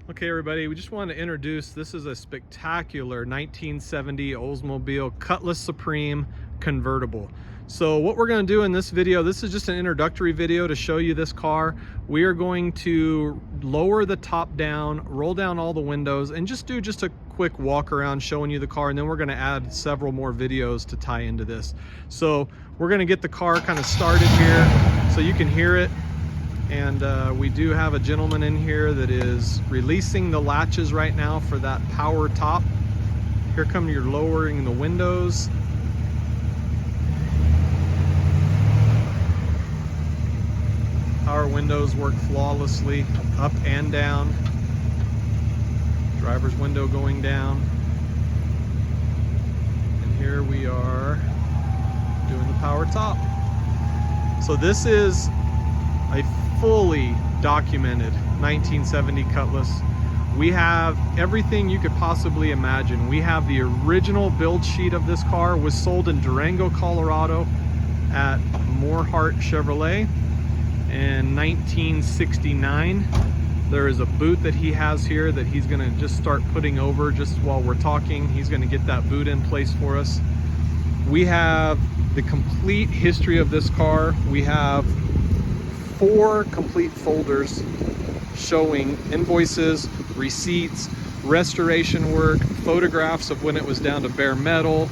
Okay, everybody, we just want to introduce, this is a spectacular 1970 Oldsmobile Cutlass Supreme convertible. So what we're going to do in this video, this is just an introductory video to show you this car. We are going to lower the top down, roll down all the windows, and just do a quick walk around showing you the car, and then we're going to add several more videos to tie into this. So we're going to get the car kind of started here so you can hear it. And we do have a gentleman in here that is releasing the latches right now for that power top. Here come your lowering the windows. Power windows work flawlessly, up and down. Driver's window going down. And here we are doing the power top. So this is a fully documented 1970 Cutlass. We have everything you could possibly imagine. We have the original build sheet of this car, was sold in Durango, Colorado at Moorhart Chevrolet in 1969. There is a boot that he has here that he's gonna just start putting over just while we're talking. He's gonna get that boot in place for us. We have the complete history of this car. We have 4 complete folders showing invoices, receipts, restoration work, photographs of when it was down to bare metal,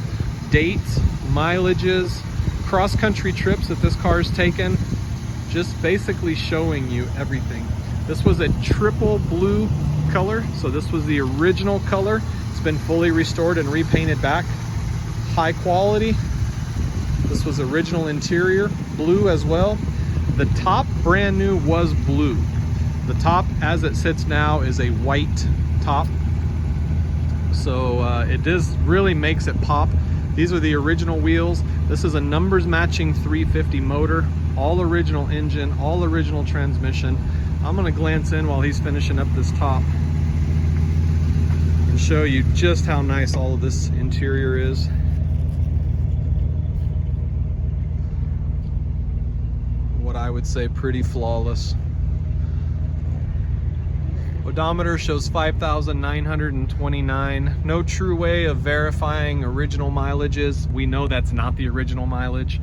dates, mileages, cross-country trips that this car has taken, just basically showing you everything. This was a triple blue color, so this was the original color. It's been fully restored and repainted back. High quality. This was original interior, blue as well. The top brand new was blue. The top as it sits now is a white top. So it does really makes it pop. These are the original wheels. This is a numbers matching 350 motor, all original engine, all original transmission. I'm gonna glance in while he's finishing up this top and show you just how nice all of this interior is. What I would say pretty flawless. Odometer shows 5,929. No true way of verifying original mileages. We know that's not the original mileage.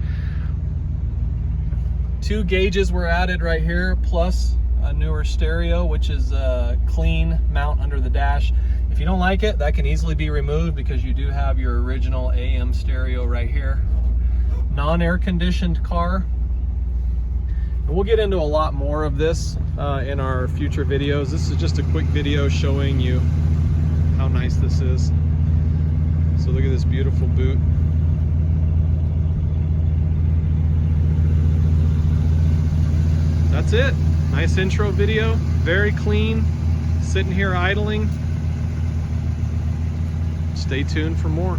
2 gauges were added right here, plus a newer stereo, which is a clean mount under the dash. If you don't like it, that can easily be removed because you do have your original AM stereo right here. Non-air conditioned car. We'll get into a lot more of this in our future videos. This is just a quick video showing you how nice this is. So look at this beautiful boot. That's it. Nice intro video, very clean, sitting here idling. Stay tuned for more.